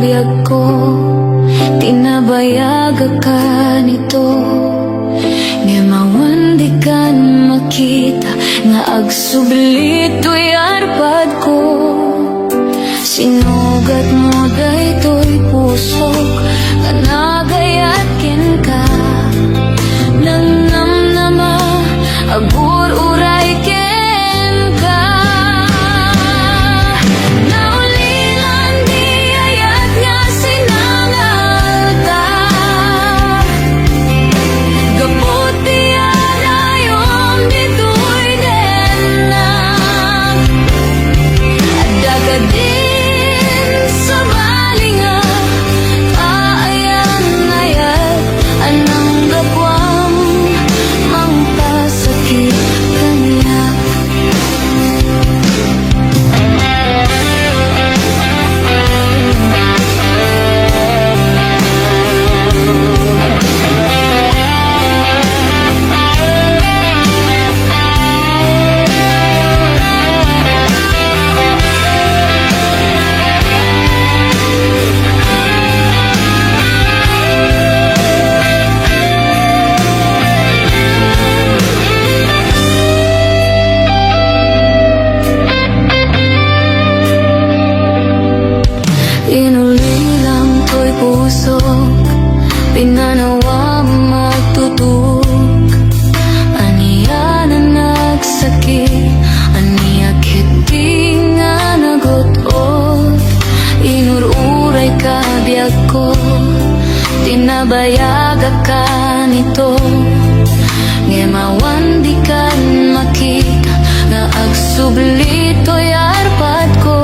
biyag ko, tinabayag ka nito. Nga mawandi kan makita, nga agsublit to'y arpad ko. Sinugat mo daytoy pusok, nga nagayat ken ka. Nang namnama, agur uray ken ka. Naulilan di ayat nga sinangalta, gaputi adayom ditoy denang. Adaga din sa balinga, kaayan ayat anang gapwang mangpasakit kanya. Inulilang to'y pusok, pinanawa magtutok. Aniya na nagsakit, aniya kiti nga nagot-ot. Inururay ka biyag ko, tinabayaga ka nito. Nga mawandi kan makita, nga agsublit to'y arpad ko.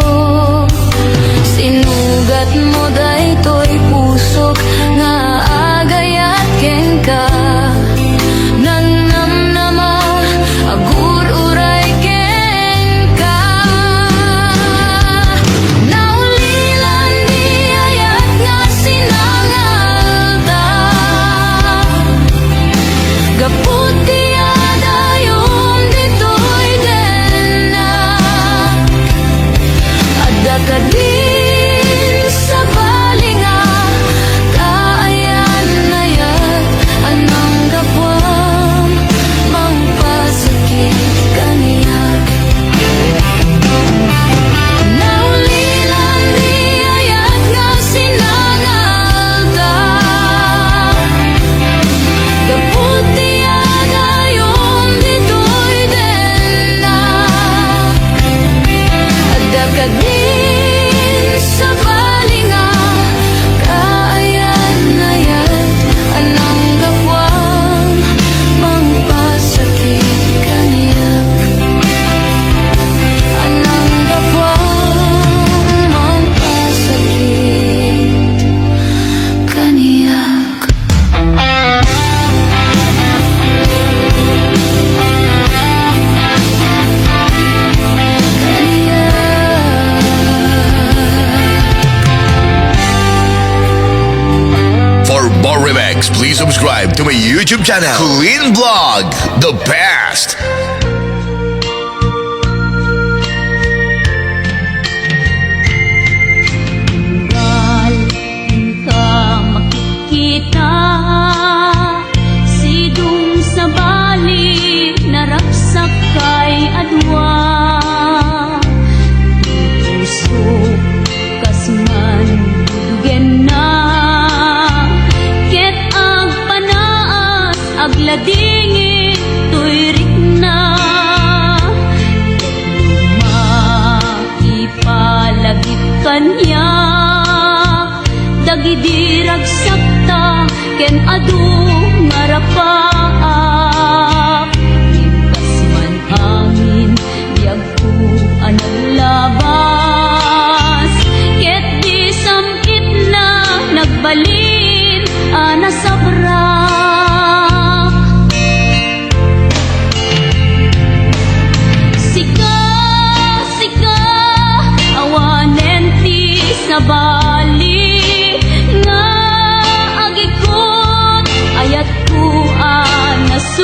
Sinugat mo daytoy pusok, nga agayat ken ka. Nang namnama, agur uray ken ka. Naulilan di ayat nga sinangalta, gaputi adayom ditoy denang. Adaga din sa balinga, kaayan ayat anang gapwang mangpasakit kaniya. Naulilan di ayat nga sinangalta, gaputi adayom ditoy denang. Adaga din sa balinga, kaayan ayat anang gapwang mangpasakit kaniya. Anang gapwang mangpasakit kaniya. For more remix, please subscribe to my YouTube channel, Clean Vlog, the best. Mahal ka makikita, sidong sa bali narapsak kay adwa. Puso kasman dugen na, ket ang panaas agladingit tuyrik na. Maipalagit kanya, dagidirag sakta ken adu ngarapaak. Lipas man angin, biyag ko anang labas, ket di samkit na nagbalin ana sabra. Sika, sika, awanen ti sa bali, nga agikot ayat ko anas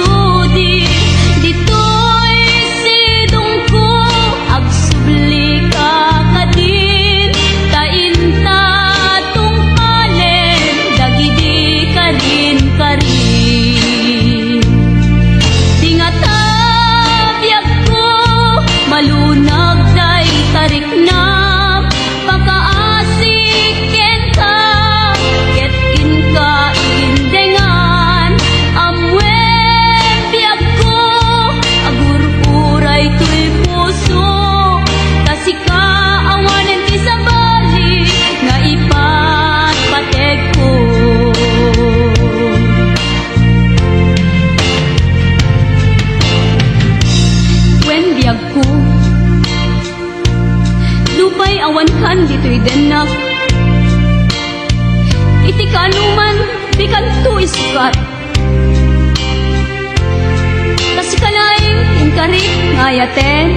sugat. Kasi kalaing ingkarik ngayaten,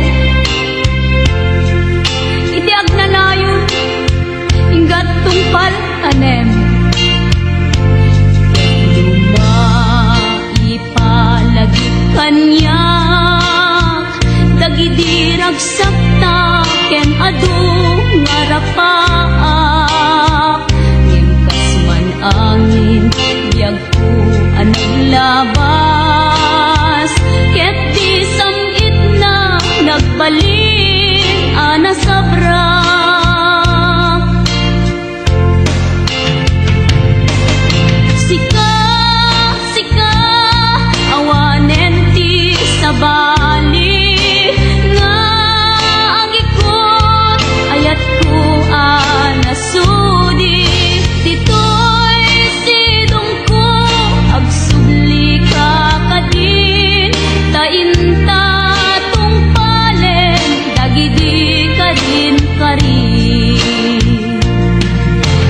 itiag na layon, inggat tungpal tanem. Lumaipalagi kanyak, dagidirag sakta, ken adu ngarapaak. Ngimkas man angin, biyag ko anang labas, ket di samit na nagbalin ana sabrak. Sika, sika, awanen ti sabali, nga agikot, ayat ko anasudi, dito'y sidong ko, agsubli ka kadin, tainta tungpalen, dagidi ka din karin.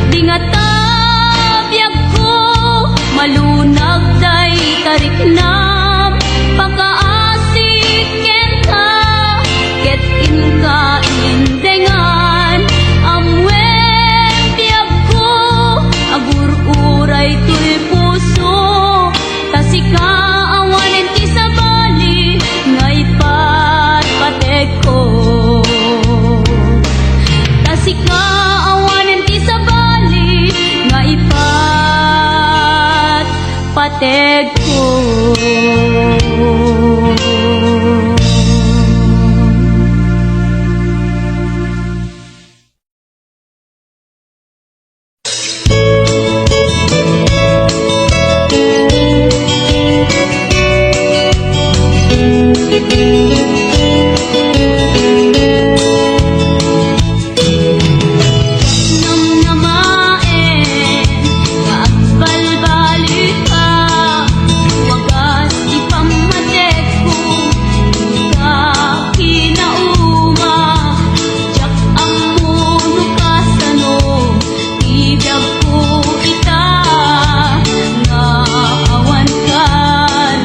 Di nga tabiyag ko, malunag day tariknam, pagkaasik kenta, ket inka indengan, amwen biyag ko, agur-uray tuy puso, tasika awanen ti sabali, ngay patpatek ko. Tasika awanen ti sabali, nga ipat pateg ko. Namnamaen, kaagbalbalik ka, wagas ipamatek ko, ka kinauma, jak amuno kasano, ibiyag ko ita, nga awan kan,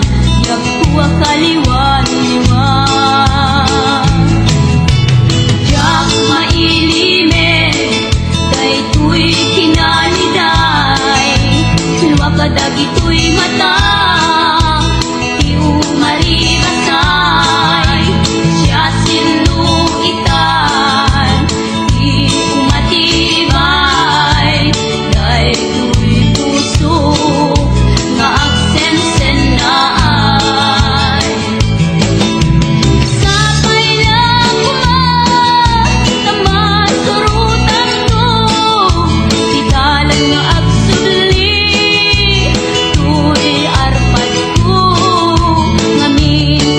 yak ko akaliwan-liwan. Jak mailimen, daytoy kinaliday, luwakadag ito'y mata, di umaribasay, siya sinuitan, di umatibay, daytoy puso, nga agsensen na ay. Sapay lang tamasurutan ko, titalan nga agsubli, tuy arpad ko, ngamin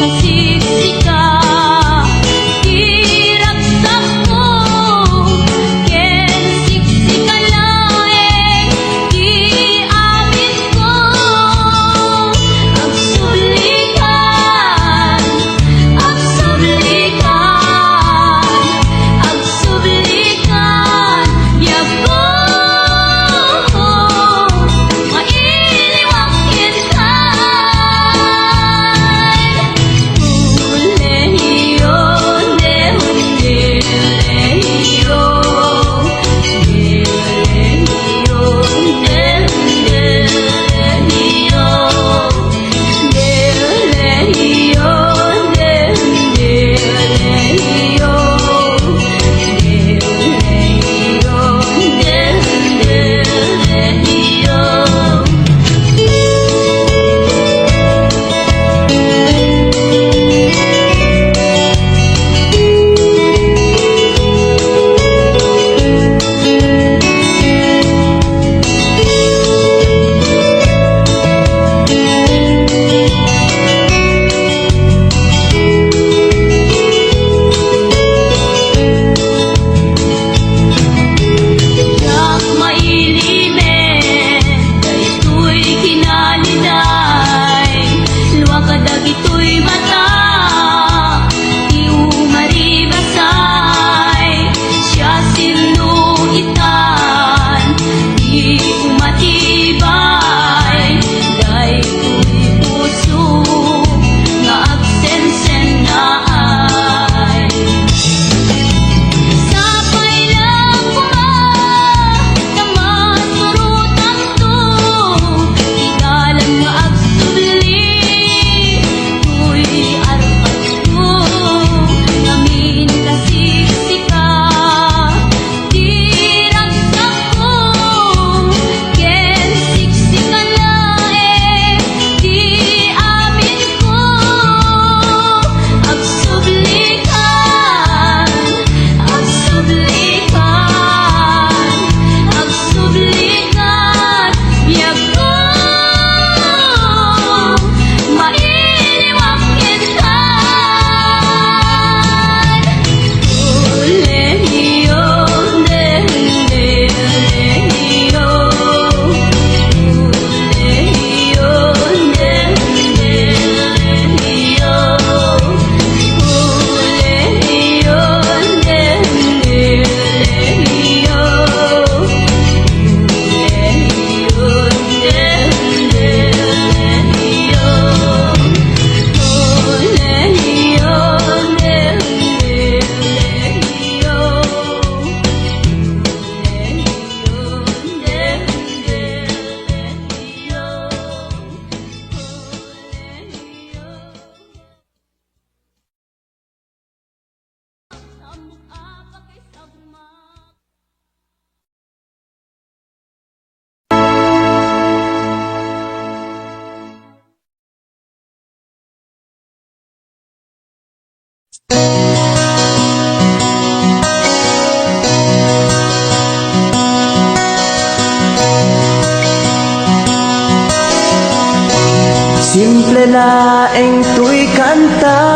Simple laeng tuy kanta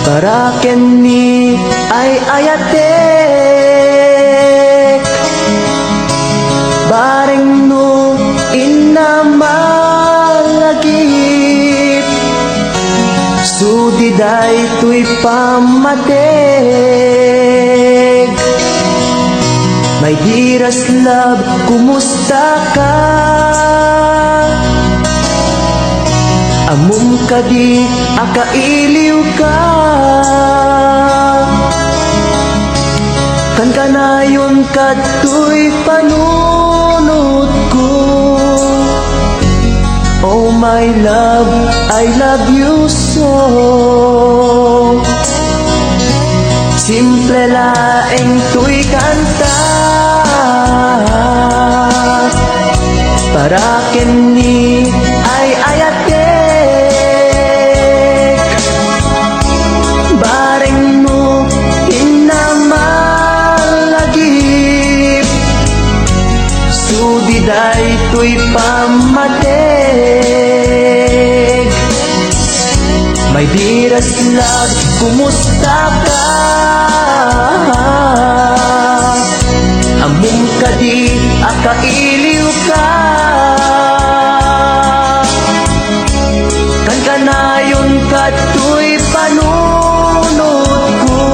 para kenni ay ayatek bareng no inamalagip sudiday tuy pamateg. My dearest love, kumusta ka? Amum ka di, akailiw ka. Kan kanayon ka tuy panunod ko. Oh my love, I love you so. Simple laeng tuy kanta para kenni ay ayatek bareng mo inamalagip sudiday tuy pamateg. My dearest love, kumusta ka? Amum ka di, akailiw ka. Kan kanayon ka tuy panunod ko.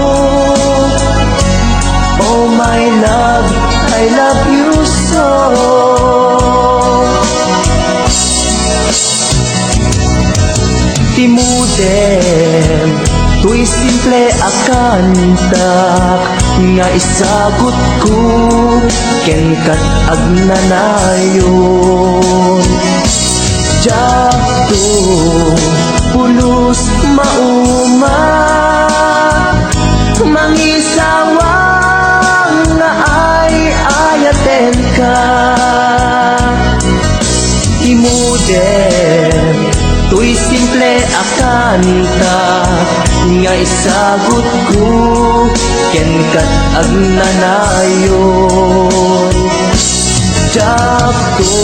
Oh my love, I love you so. Timudem, tuy simple akantak nga isagot ko ken kat agnanayon. Jakto pulos mauma mangisawang nga ay ayaten ka. Imudem, tuy simple akanta nga isagot ko ken kat agnanayon. Jakto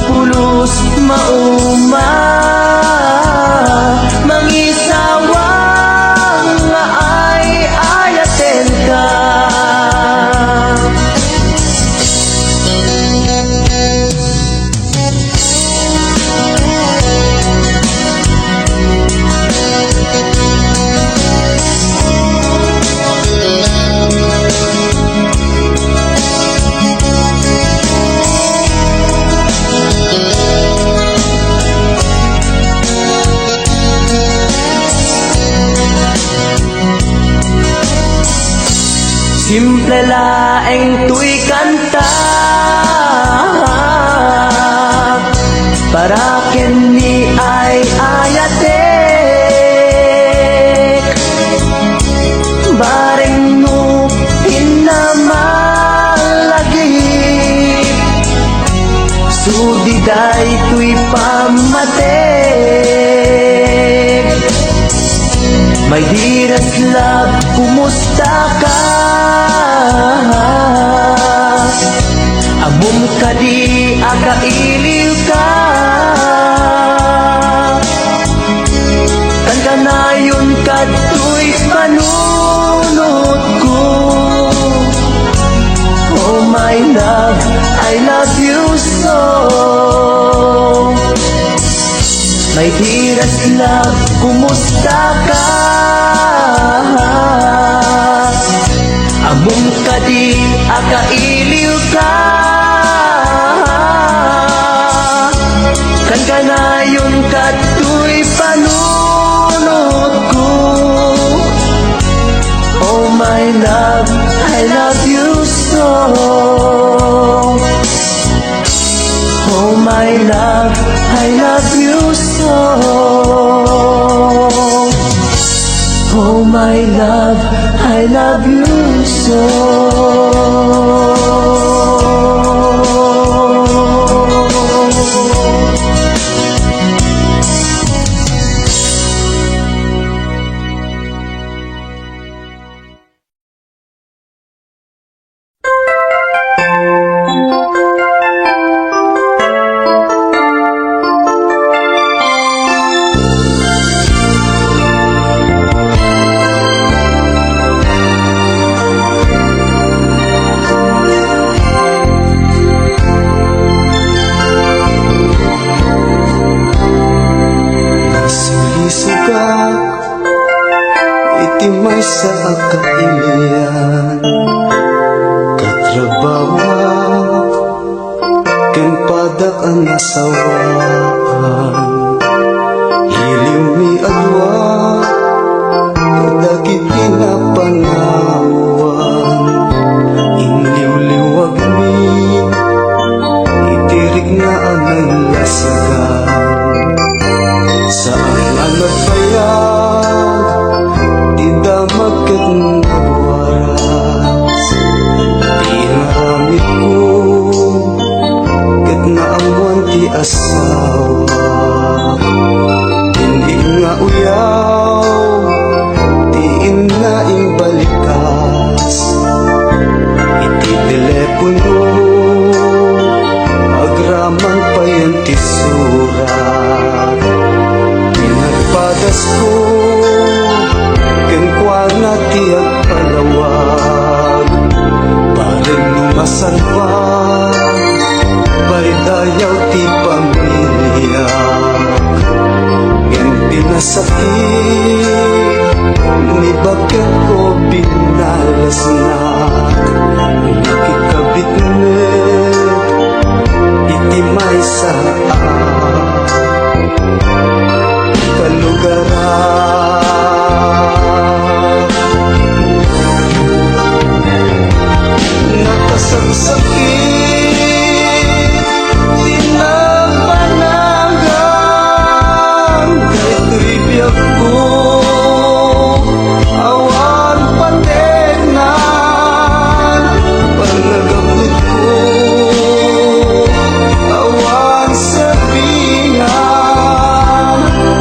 pulos mauma mangisawang nga ay ayaten ka. Simple laeng tuy kanta para kenni ay ayatek bareng no inamalagip sudiday tuy pamateg. My dearest love, kumusta ka? Amum ka di, akailiw ka. Kan kanayon ka tuy panunod ko. Oh my love, I love you so. My dearest love, kumusta ka? Amum ka di, akailiw ka. Kan kanayon ka tuy panunod ko. Oh my love, I love you so. Oh my love, I love you so. Oh my love, I love you so. nasawaan. Iliw mi adwa, kadagit pinapanawan. Inliw-liwag mi, itirik na anay lasagan. Saan ang nagbayag, di damag kat nagwaras. Pinaramit ko, kat naamuan ti asawa. Hindi nga uyaw, di inaing balikas. Iti telepono, agraman pa yan tisura. Pinagpadas ko, kenkwa na ti agpalawag. Parang lumasan pa, paridayaw ti pamilya. Yan pinasakit, ni bakit ko pinalasnak. Nakikabit net, iti may saan kalugaran. Nakasagsakit, tinapanagan, kahit ribyak ko, awan pategnan. Panagabot ko, awan sabingan.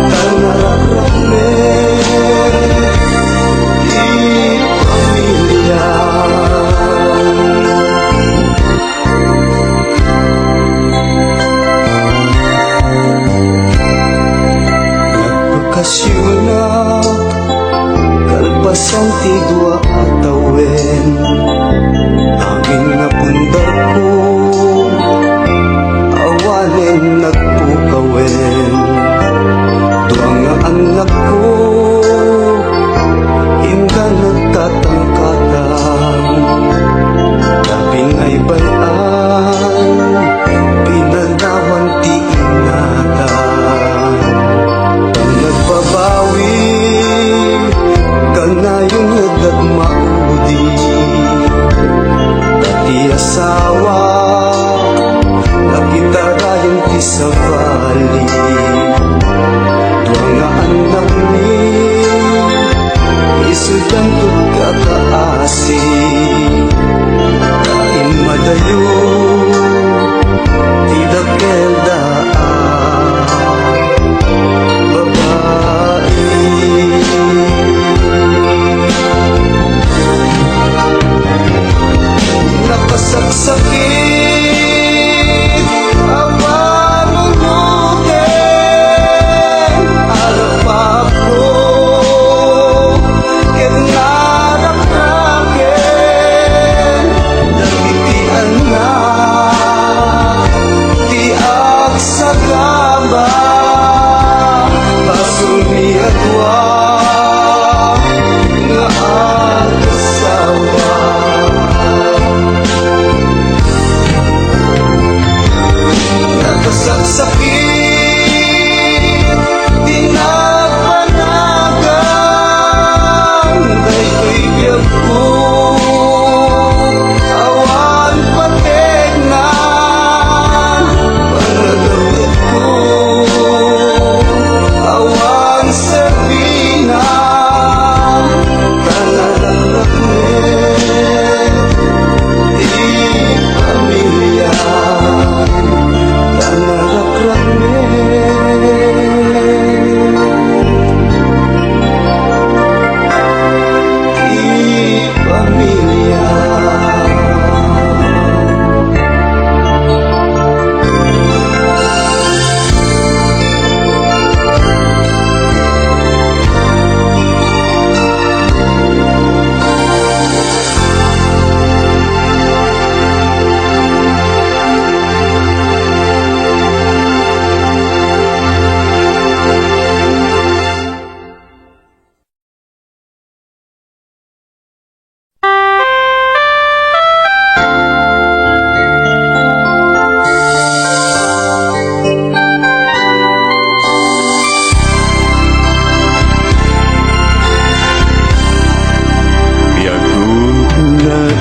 Tanarapnet, di pamilya. Nagpakasyunak, kalpasan ti dua atawen. Angin na pundar ko, awanen nagpukawen. Dua nga anak ko, inga nagtatangkatan. Labing ay bayan, pinanawan ti ingatan. Pag nagbabawi, kanayong nagdagmaudi. Dati asawa, nakita rayon ti sa bali. Dua nga anak ni, isudan tut kakaasi. Kain madayo, ti dakel daan. Babae, nakasagsakit, awan unutin, alapap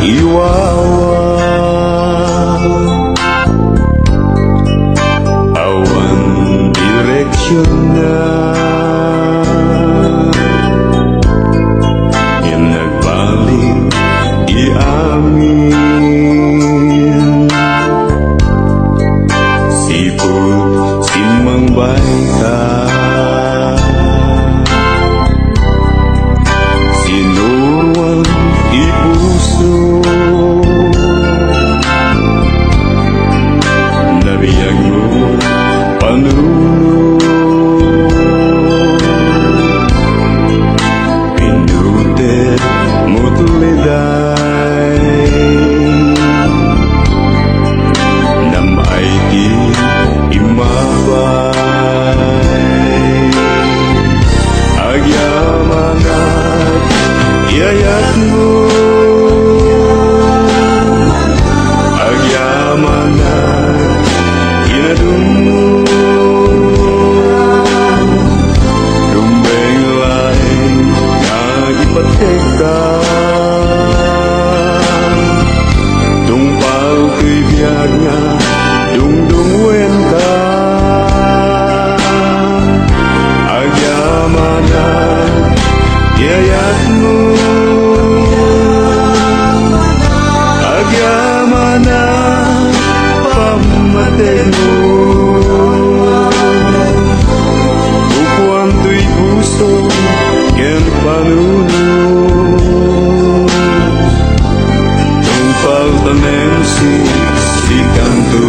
iwawa. Awan direksyon na yang nagbalik iamin. Sipot simang baika, sinuruan ipuso, nabiyag mo panuno, pinutit mo tuliday, namay di imabay. Agyaman at iyayat mo, agyaman at inadun mo, lumbeng lain nagipatek ka, tungpal ko'y biyag nga dungdungwen ka. Agyaman at iyayat mo, agyaman at pamatay mo, bukuan to'y puso ken panuno, tungpal tanem si kanto.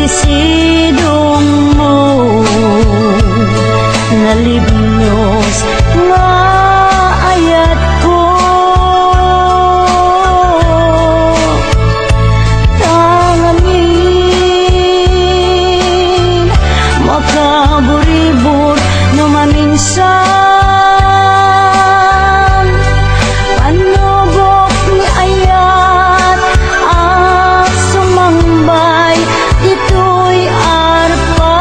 itisidong mo nalibnos nga ayat ko tangamin makaburibor no maminsan panubok ni ayat at sumambay dito'y arpan.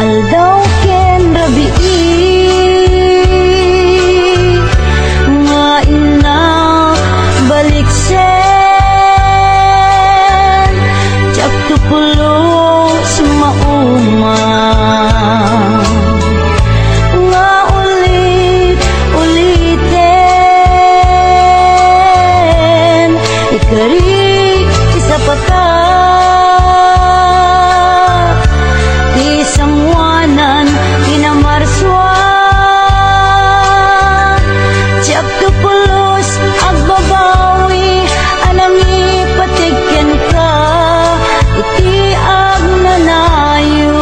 Aldaw ken rabii nga ina baliksen jak tupulo sumauma nga ulit-uliten ikari isa pata isang wanan inamarswan tiyak tupulos agbabawi anang ipatigyan ka iti agnanayon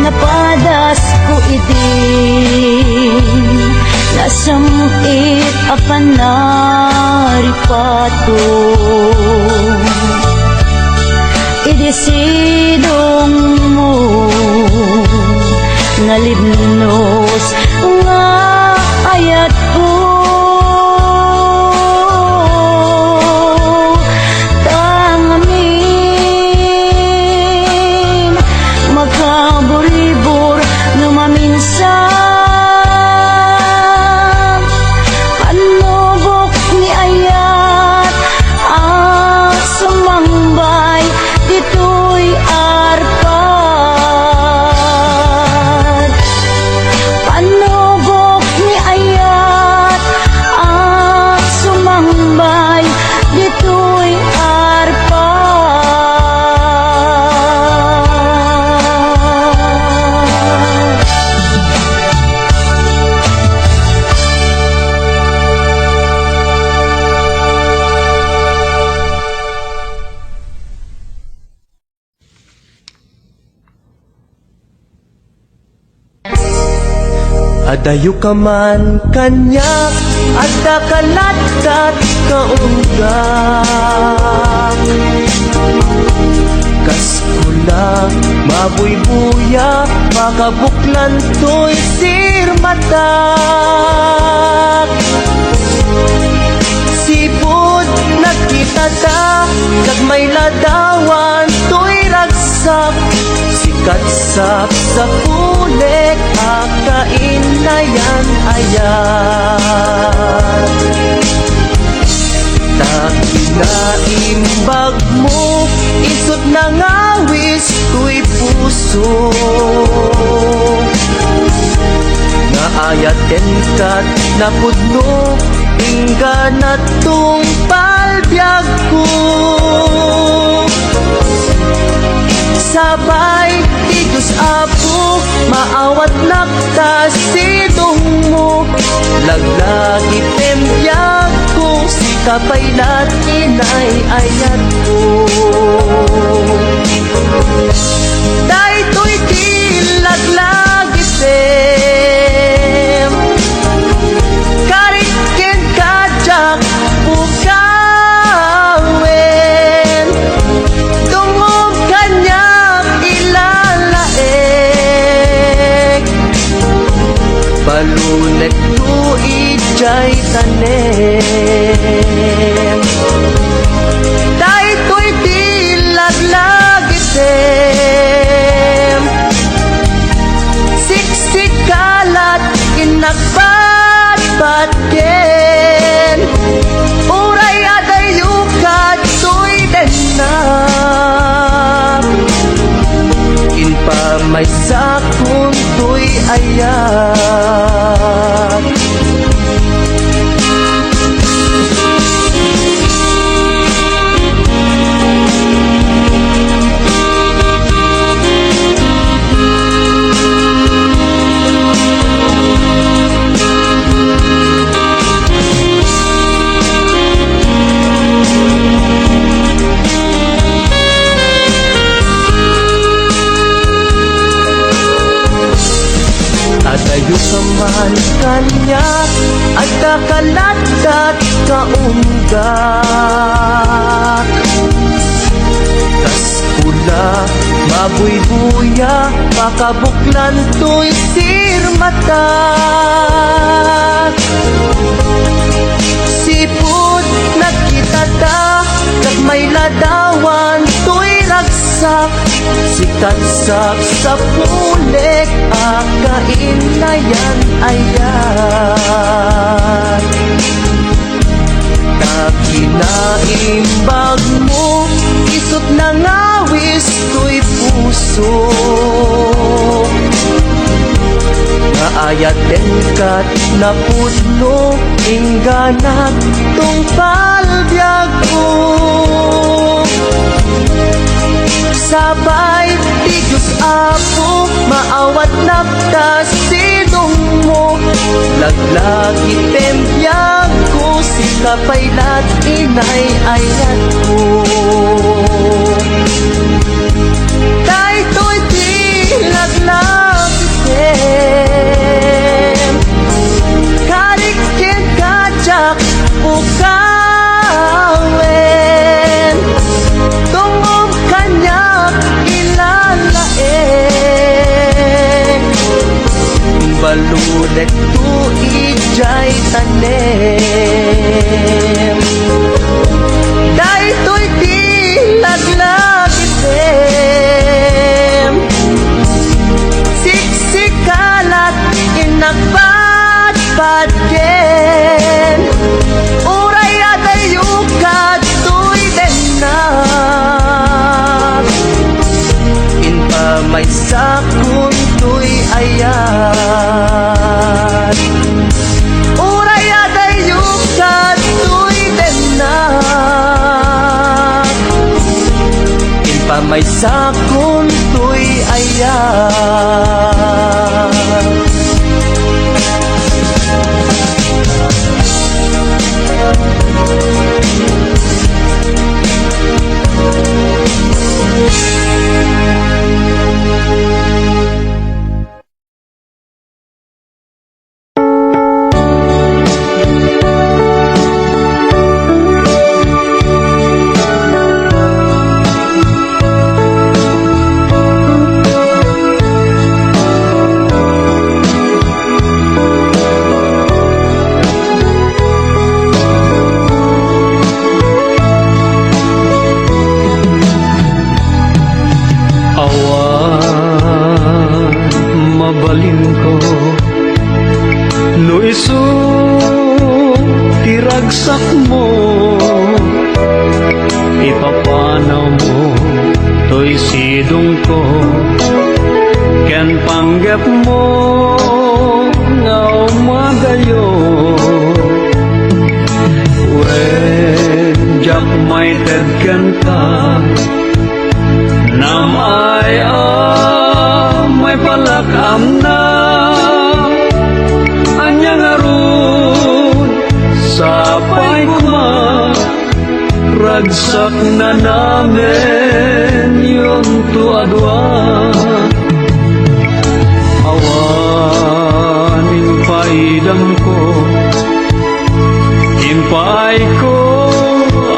napadas ko idin nasamit apan naripato idisidong mo nalibnos nga ayat ko tangamin makaburibor no maminsan panubok ni ayat at sumambay dito'y arpan. Panubok ni ayat at sumambay dito'y arpan. Adayo ka man kanya adda kalatkat kaunggak kaskula mabuybuya makabuklan to'y sirmatak sipod nakita ta kag may ladawan to'y ragsak sikatsap sa kulek akain na yan ayan takinaimbag mo isot na ngawis ko'y puso nga ayaten kat napudno ingga na tong palbyag ko sabay tigus apo maawat nakta sidong mo laglagi tembyag ko si kapaylat inay ayat ko daytoy tilaglagi tem kariken kajak bukawen tungog kanyang ilalaek balunek tuig ijay tanem. Daytoy di laglagitem, siksikalat kinagbatbatken, uray adayukat tuy denam. Inpa may sakun tuy ayat. Adayo kaman kanya at kakalatat kaunggak, kas pula mabuybuya pakabuklan to'y sirmatak. Sipod nagkitata kag may ladawan to'y ragsak, sikat sa pulik akain na yan ayan. Kakinaimbag mo isot na ngawis to'y puso, naayaten kat na pudno ingganat tong palbyag ko. Sabay tigyos ako maawat naptas sidong mo, laglagi tembyag ko si kapaylat inay ayat ko. Daytoy di laglagitem, karikin kajak ukawen, tungog kanyak ilalaeng, balulek tu ijay tanem. Daytoy di laglagitem, siksikalat inagbatbatken, uray adayukat tuy denam. Inpa may sakun tuy ayat, uray adayukat tuy denam. Inpa may sakun tuy ayat. Mabalin ko no isu tiragsak mo, ipapanaw mo to'y sidong ko, ken panggap mo nga umagayo. When jak may tedken ka nam ay may palakam na anyang arun sapay kuma, ragsak na namin yung tuadwa. Awanin paidam ko, impay ko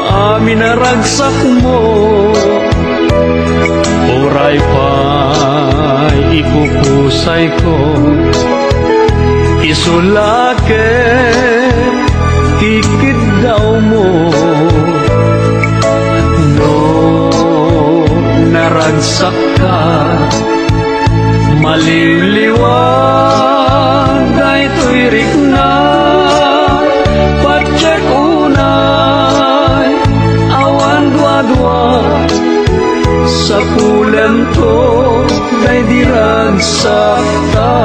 amin na ragsak mo, oray pa'y ipupusay ko, isulake naragsak ka. Maliliwag ay tuirik na, patsyak unay, awan dua-dua, sa pulan to, day diragsak ka.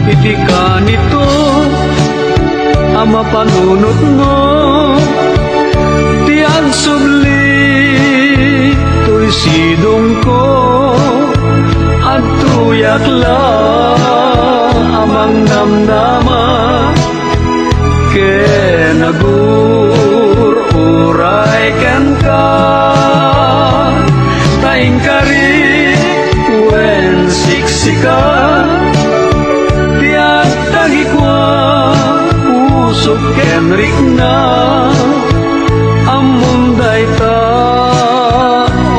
Iti ka nito, ang mapanunot mo, tiyag subli, to'y sidong ko, at tuyak lang, amang namnama, kenagur, uray ken ka, taing kari, wen siksika, usok kenrik na among dayta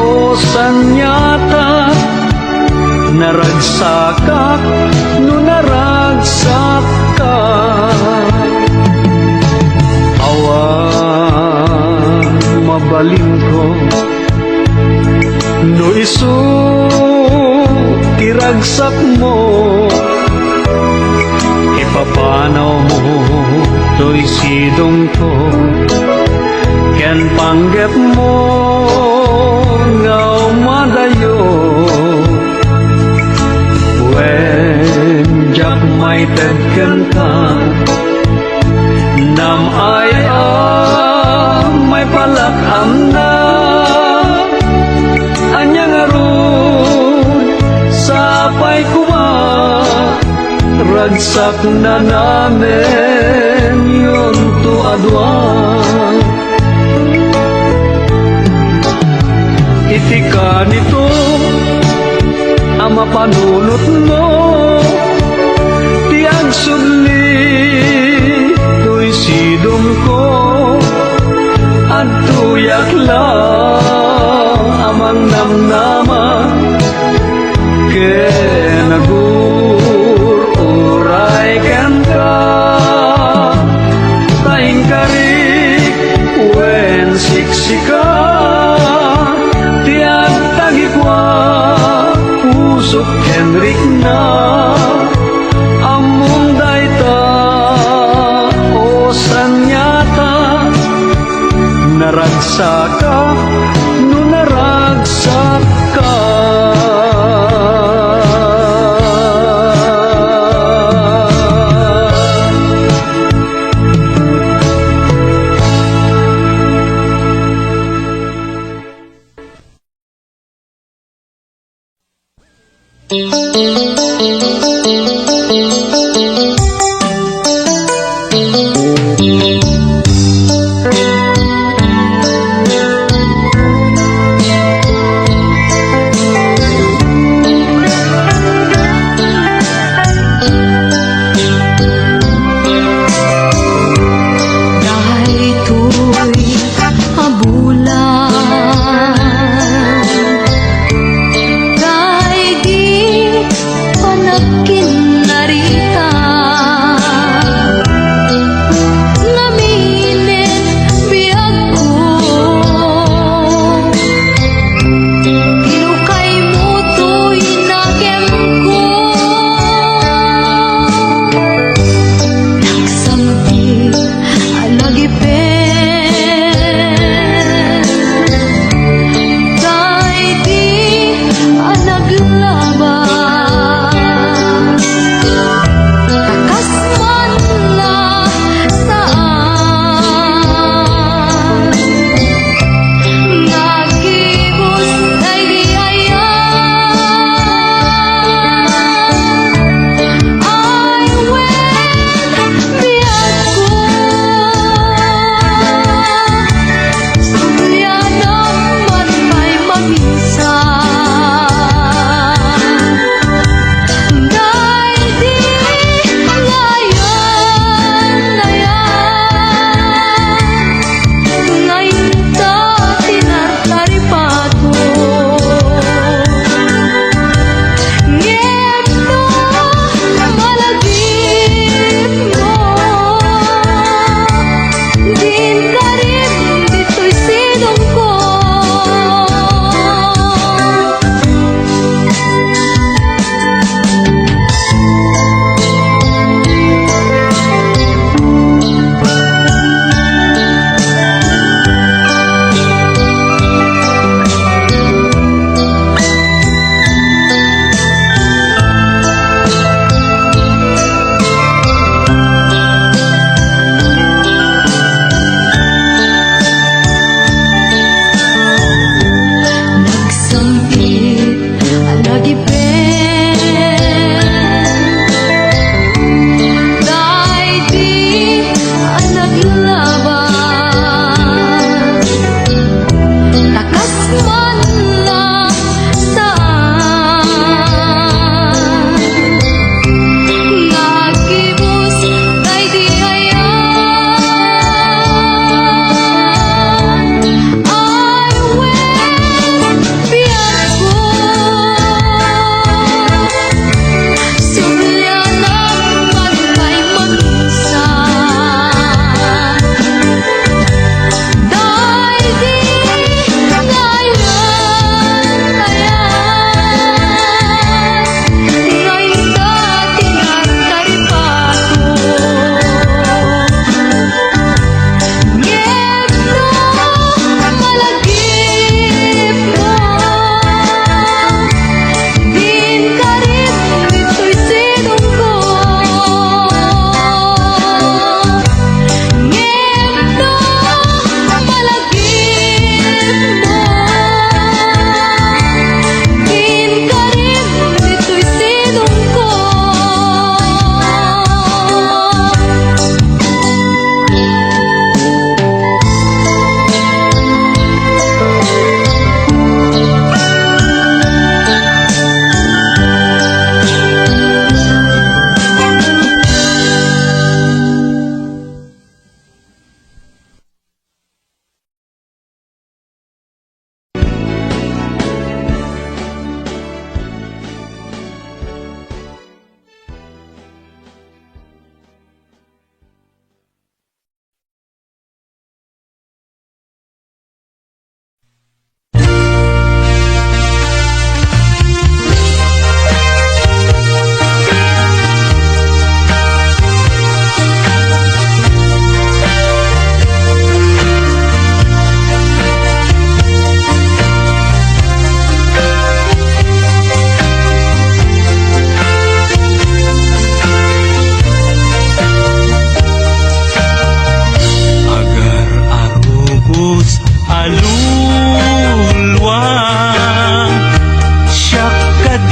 o sanyata naragsakak no naragsak ka awan mabalin ko no isu tiragsak mo ipapanaw mo to'y sidong ko ken panggep mo ngaw madayo when jak may tedken ka nam ay may palakam na anyang aron sapay kuma ragsak na namin yun to adwa. Iti ka nito ang mapanunot mo, tiyag sudli to'y sidong ko at tuyak lang amang namnama kenagur uray ken ka taing karik wen siksika tiag tagikwa usok kenrik na among dayta o sanyata naragsaka no naragsak ka. Kahit di panakin na rin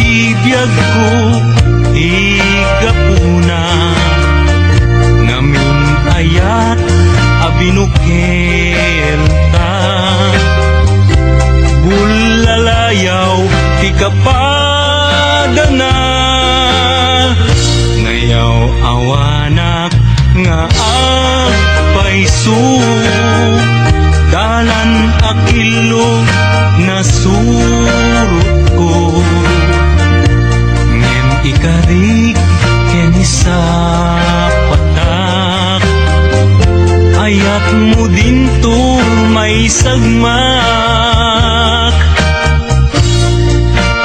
kadibiyag ko igapuna ngamin ayat abinukel ta bulalayaw ti kapadana ngayaw awanak nga agpaiso dalan akilo na surut ko ngem ikarig ken sa patak ayat mo din to may sagmak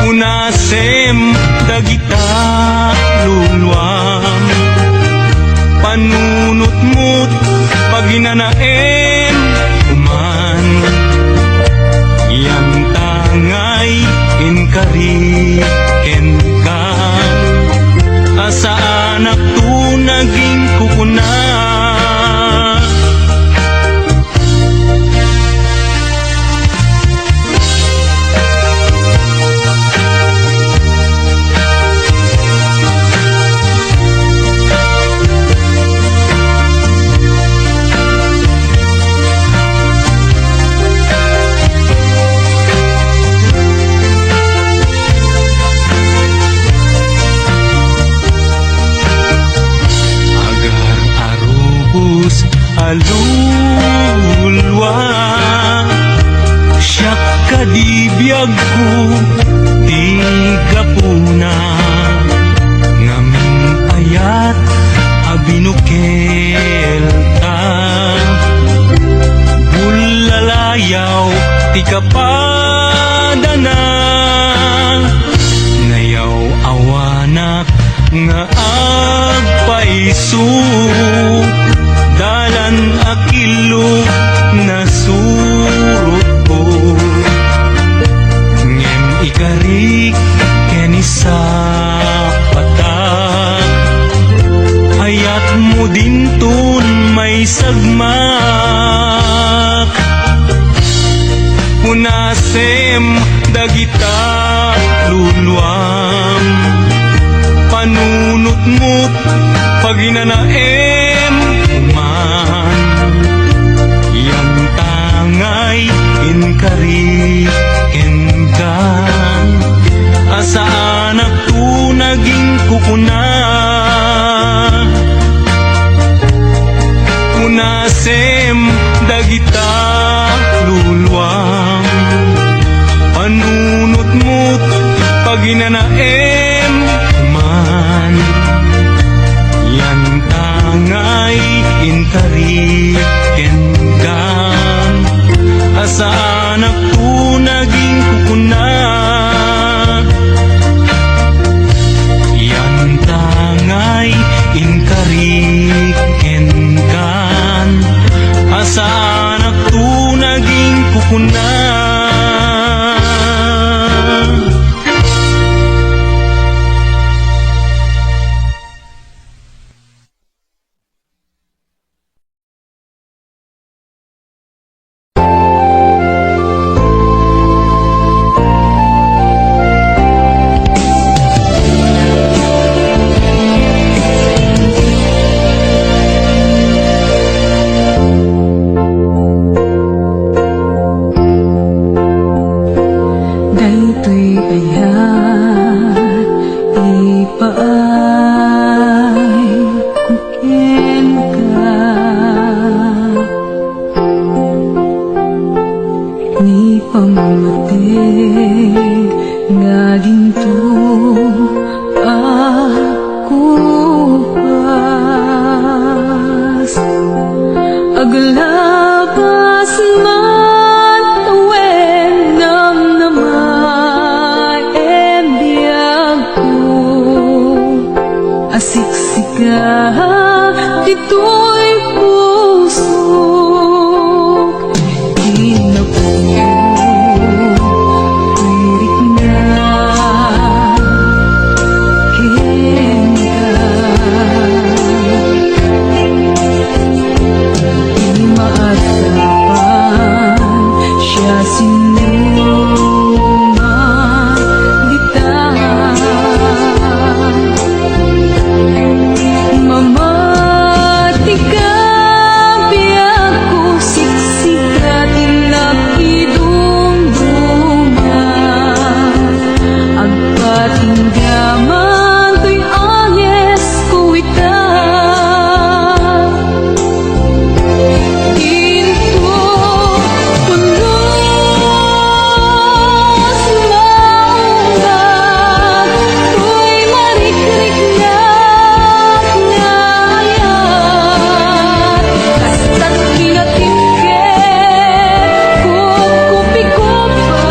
unasem dagita luluam panunot mo't paginanaem uman yan tangay inkari kenkan asa anak tu naging kukuna alulwa siyak kadibiyag ko di kapuna ngamin ayat abinukel ta bulalayaw ti kapadana ngayaw awanak nga agpaiso dalan akilo na surot ko ngem ikarik ken sa patak ayat mo din tun may sagmak unasem dagita luluam panunot mo't paginanaem uman yang tangay inkari kenkan asa anak tu naging kukuna unasem dagita luluam panunot mo't paginanaem uman yan tangay inkari kenkan asa anak tu naging kukuna yan tangay inkari kenkan asa anak tu naging kukuna Aglabas man tuwen namnamay biyag ko asiksika dito'y puso di na po lirik na kenka siya sinuman dita tinggaman to'y anyes kuwita. Ginto pulos maumbag, to'y marikrik na ngayat. Kasta't kinatipket, kukupi-kupa,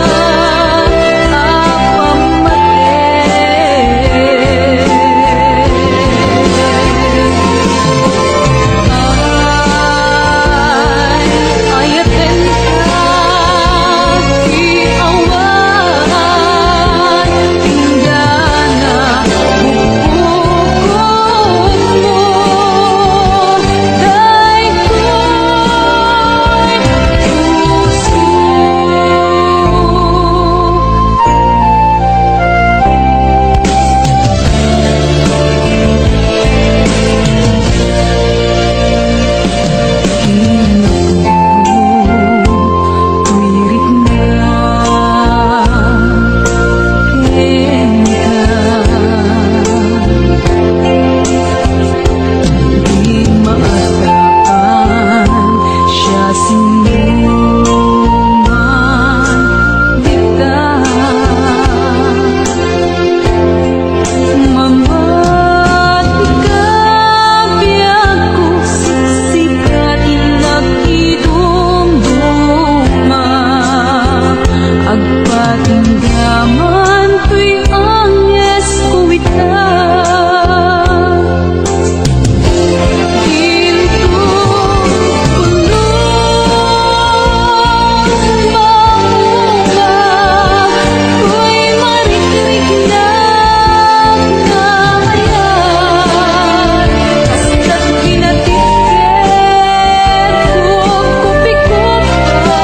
agpatinggaman to'y anyes kuwita. Ginto pulos maumbag, to'y marikrik na ngayat. Kasta't kinatipket, kukupi-kupa,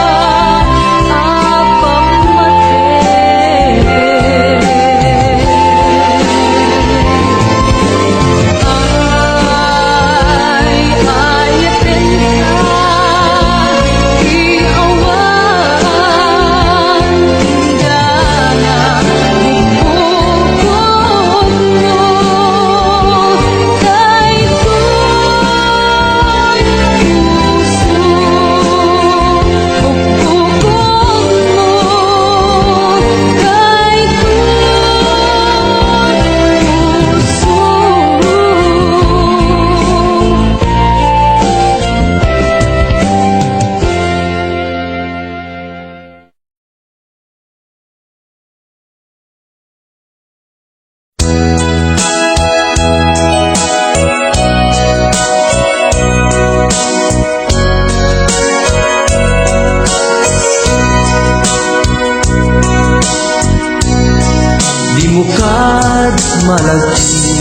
Di mo kad malagsi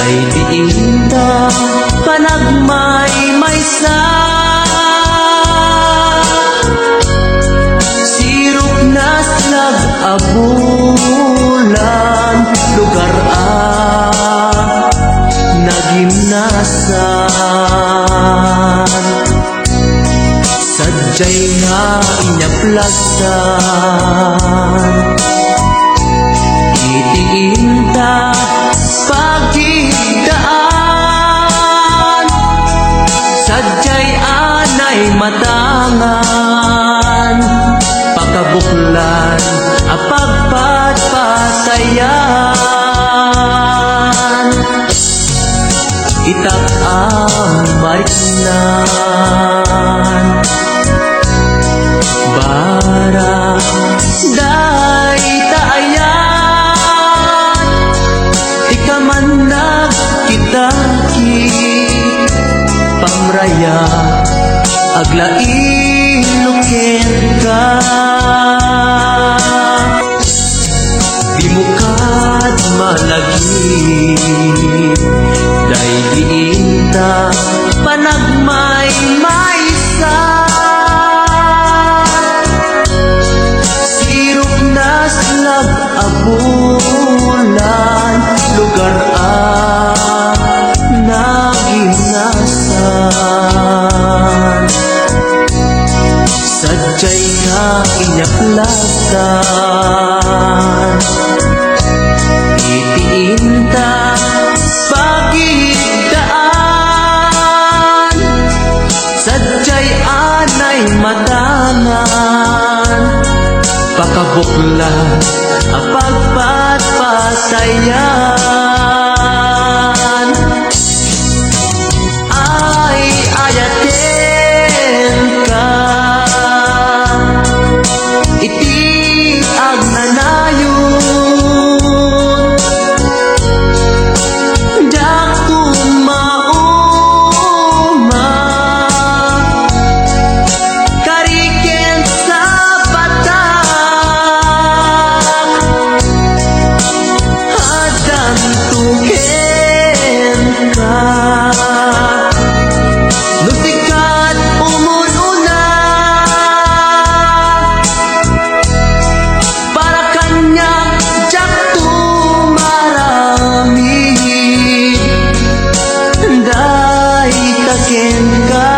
ay diinda panagmay-maysa. Sirok na slag abulan, lugar nagimnasan. Sadyay nga inyaplasan, itiinta pagidaan. Sadyay anay matangan, pakabuklan apagpatpatayan. Itak ang mariknan, bara day taayan. Ika man nagkitaki pamraya, aglain ka. Di mo kad malagi, day diinta panagmay-maysa. Sirok na slag abulan, lugar naginasan. Sadyay nga inyaplasan, ayan ay ayaten ka iti agnanayon dakto mauma kariken sa batak adan tuken ka Lusikat umununa para kanya jak tumarami day taken ka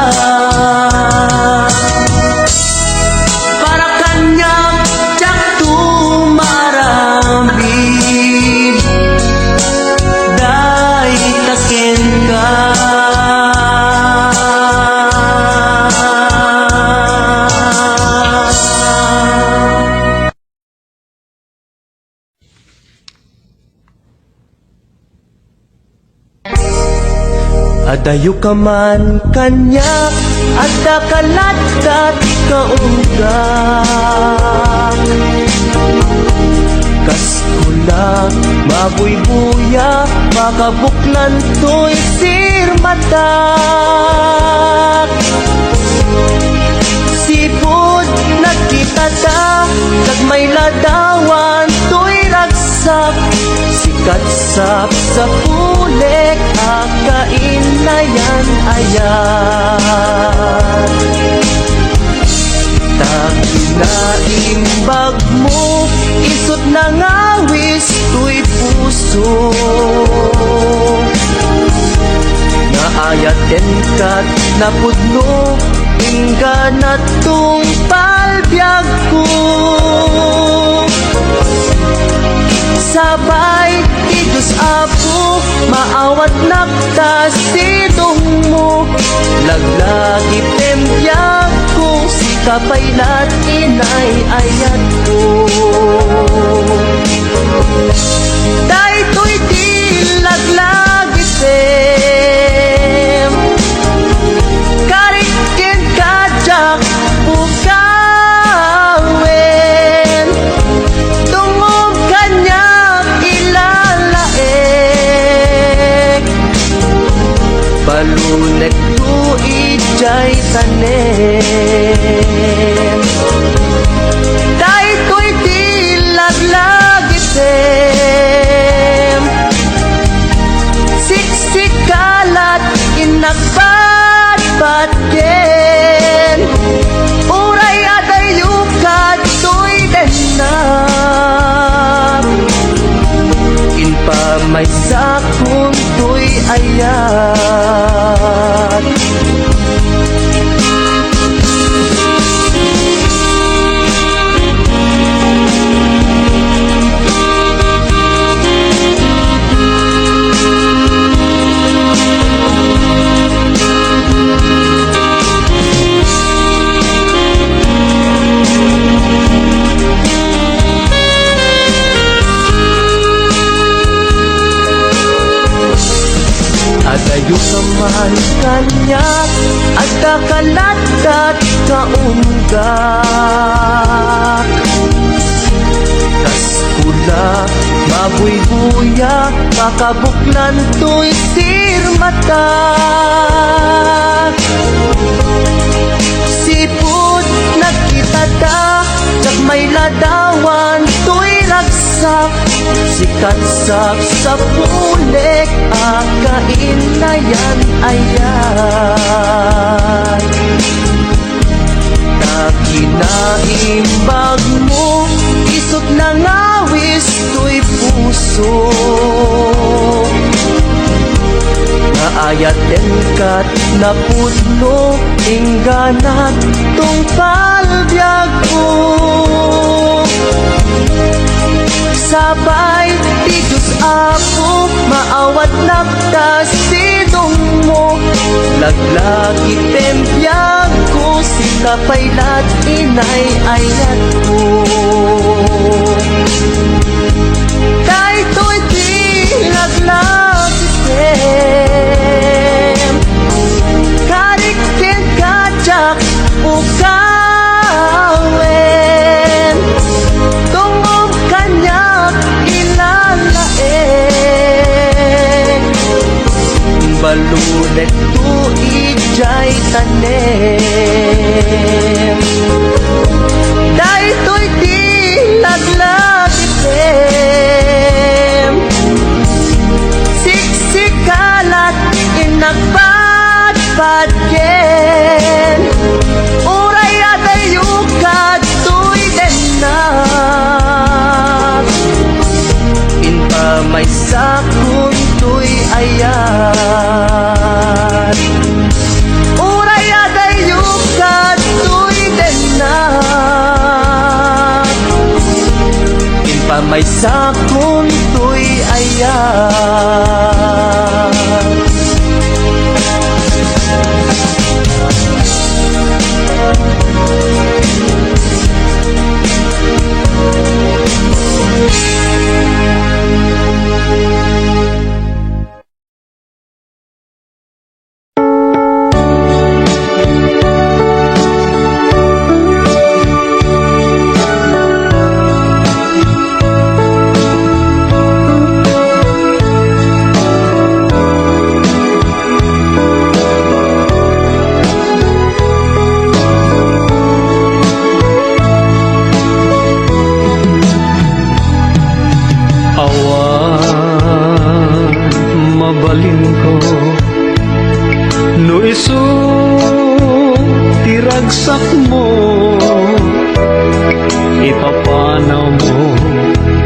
para kanya jak tumarami day taken ka Adayo ka man kanya Adda kaladdat kaunggak Kaskula mabuybuya Makabuklan to'y sirmatak Sipod nagkita ta Nagmay ladawan to'y ragsak Sikatsap sa pulek Akain na yan ayan Takinaimbag mo Isot na ngawis To'y puso Naayaten kat napudno Ingga na tong palbyag ko Sabay ti Diyos Apo Maawat naktas sidong mo Laglagi tembyag ko Si kapaylat inay ayat ko Daytoy di laglagi tem Karikin kajak bukawen Tungog kanyak ilalaek Balunek tu ijay tanem Daytoy di laglagi tem Siksikalat inagbatbatken Uray adayukat to'y denap Inpamay sakon to'y ayat Adayo ka man kanya At kakalatat kaunggak Kaskula mabuybuya Makabuklan to'y sirmatak Sipod nagkita ta Nagmay ladawan to'y ragsak Sikatsap sa pulek Akain na yan ayan Takinaimbag mo Isot na ngawis to'y puso Naayaten kat napudno Ingganat tong palbyag ko Sabay ti Diyos Apo Maawat naktas sidong mo Laglagi tembyag ko Sila paylat inay ayat ko Daytoy ti Maludet tu ijay tanem Daytoy di laglag item Siksikalat inagpadpad ken Uray adayukad tuy denat Inpa may sakun tuy ayat Uray adayukad tuy denat Inpa may sakun tuy ayat Mabalin ko no isu tiragsak mo ipapanaw mo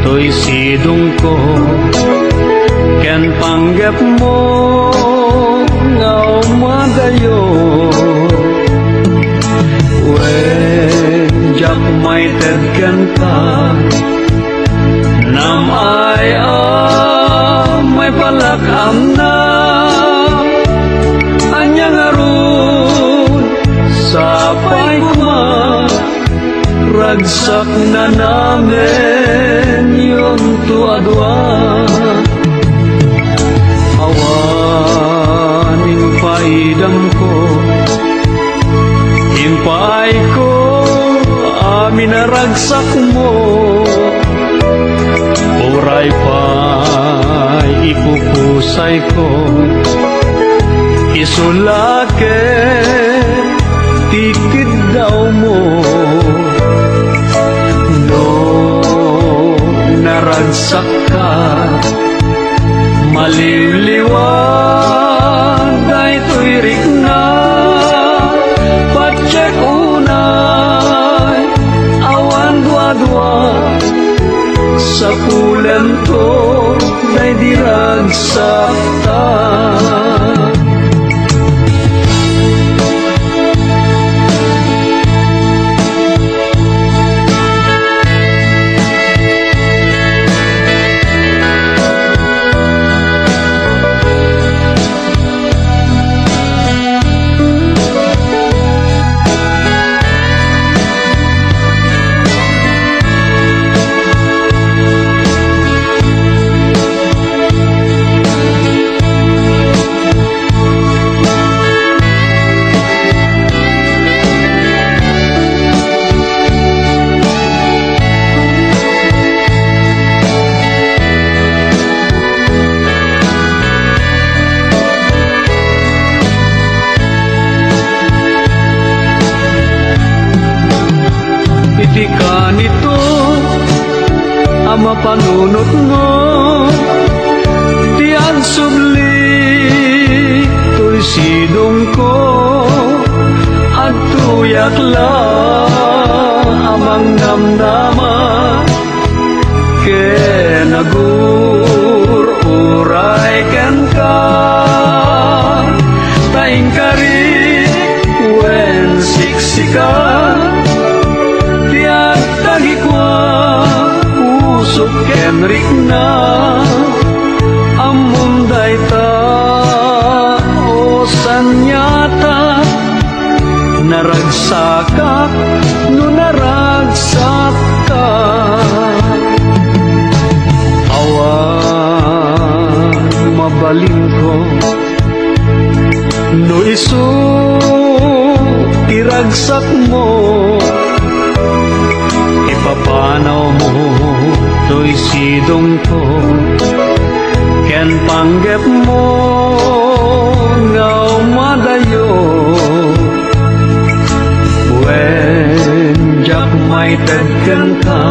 to'y sidong ko ken panggap mo nga umadayo when jak may tedken ka nam ay may palakam na anyang arun sa paikma ragsak na namin yung tuadwa awanin paidam ko impay ko amin na ragsak mo oray pa'y ipupusay ko isulake tikid daw mo no naragsak ka maliliwan daytoy rikna patsek unay awan dua-dua sa pulan to day diragsak ta iti ka nito ama panunot mo tiyan subli to'y sidong ko at tuyak la amang namnama ken agur uray ken ka taing kari wen siksika usok kenrik na amunday ta o sanyata naragsaka no naragsaka awan mabalin ko no isu iragsak mo ipapanaw mo to'y sidong ko ken panggap mo dadkan ka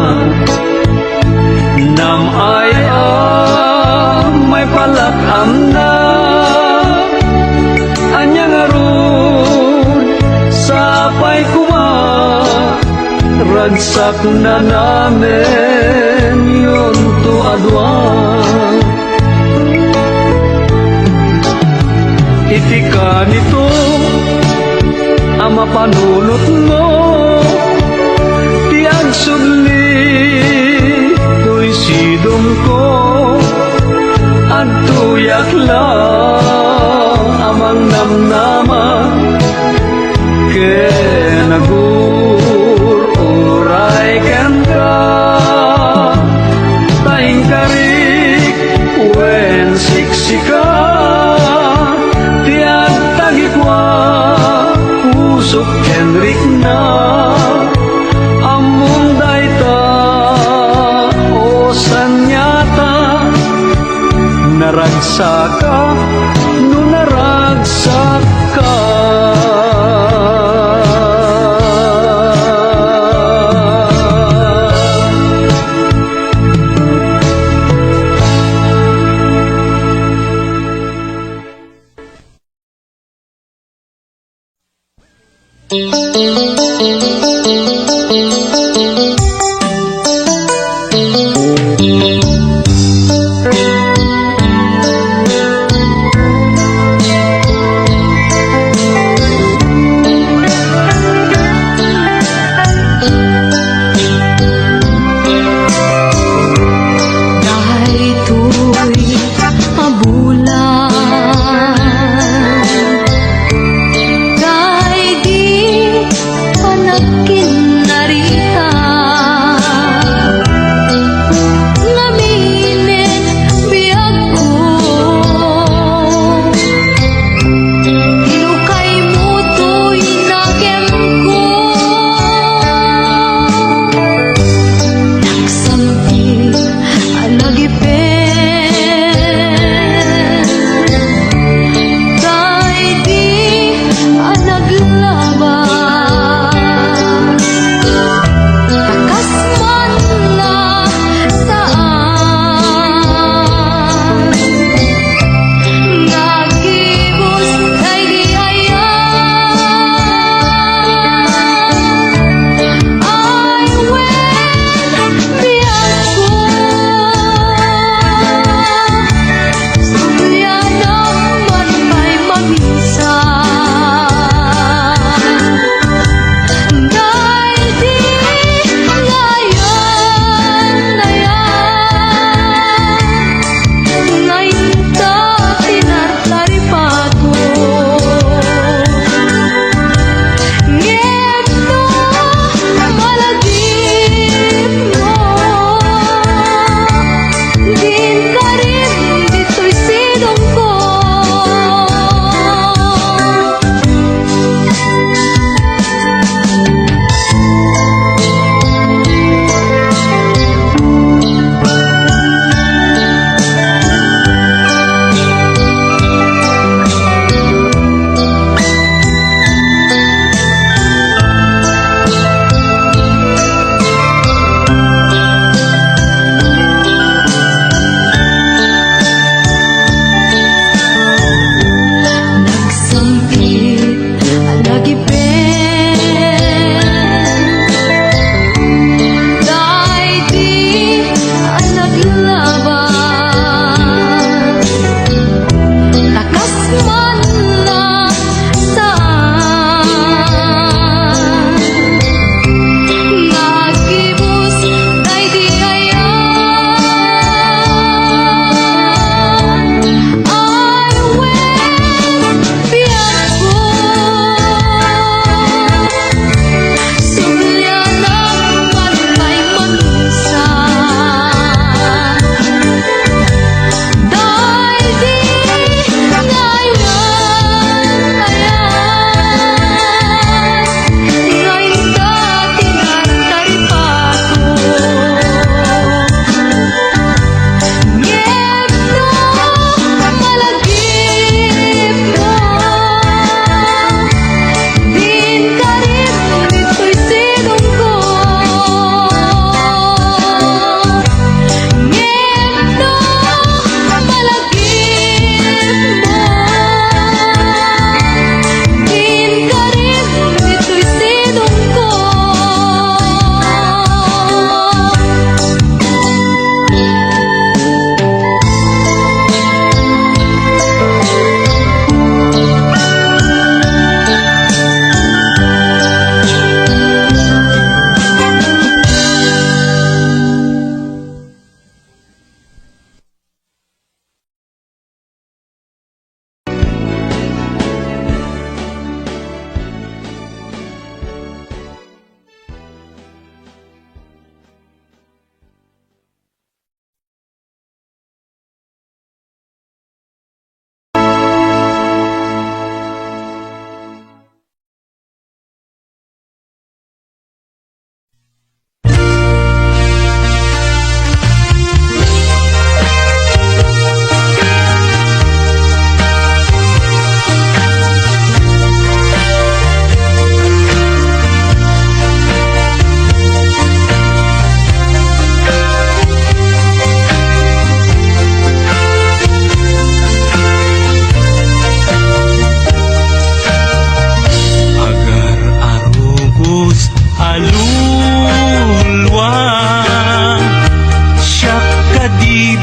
Nam ay may palakam na Anya nga ron sapay kuma Ragsak na namin yun to adwa Iti ka nito ang mapanunot mo Tiag sudli to'y sidong ko At tuyak lang amang namnama Kenagur-uray ken ka Taing karik wen siksika Tiag tagikwa Pusok Henrik na Among dayta O sanyata Naragsaka No naragsaka Dahito'y mabulan Dahil di pa nagkin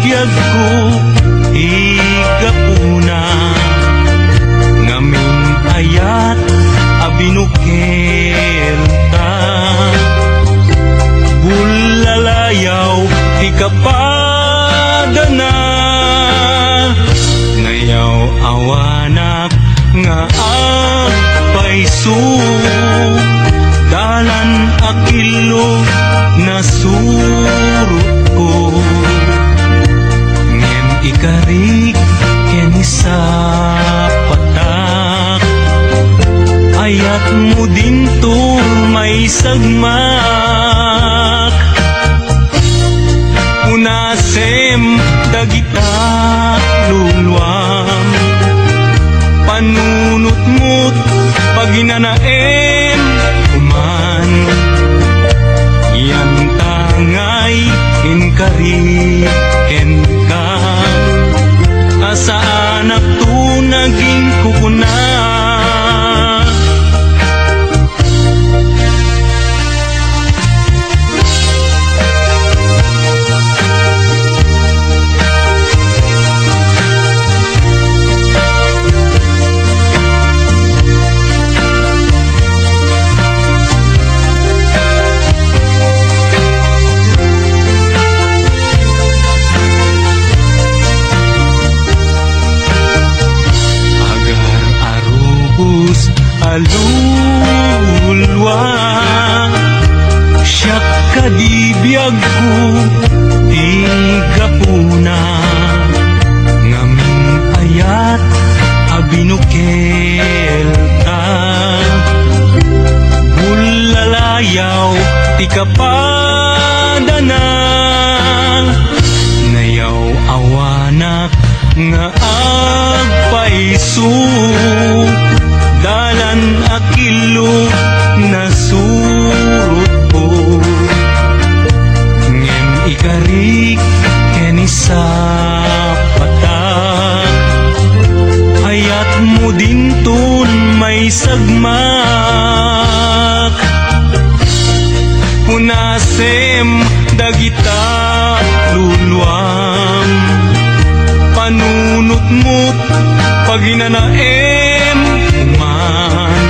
kadibiyag ko igapuna ngaming ayat abinukel ta bulalayaw di kapadana ngayaw awanak nga agpaisu dalan akilo na surut ko ngem ikarik keni sa patak ayat mo din to may sagmak unasem dagita luluam panunot mo't paginanaem kuman yan tangay inkari enka asa anak tu naging kukuna alulwa siya kadibiyag ko igapuna ngaming ayat abinukel ta bulalayaw ti kapadana ngayaw awanak nga agpaisu dalan akilo na surut ko ngem ikarik keni sa patak ayat mo din ton may sagmak unasem dagita luluam panunot mo't paginanaem man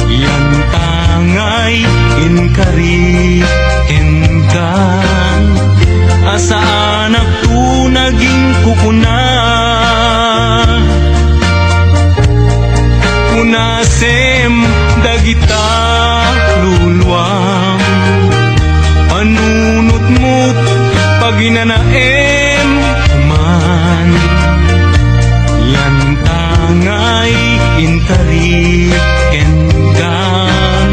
yan tangay inkari enkan asa anak tu naging kukuna unasem dagita luluam panunot mo't paginanaem man yan tangay inkari enkan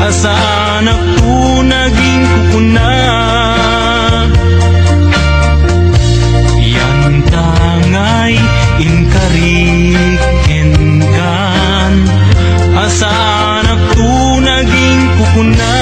asa anak tu naging kukuna yan tangay inkari enkan asa anak tu naging kukuna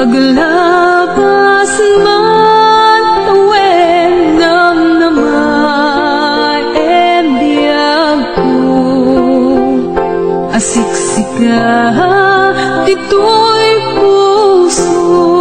Aglabas man awen nam namay embiag ko asiksika dito'y puso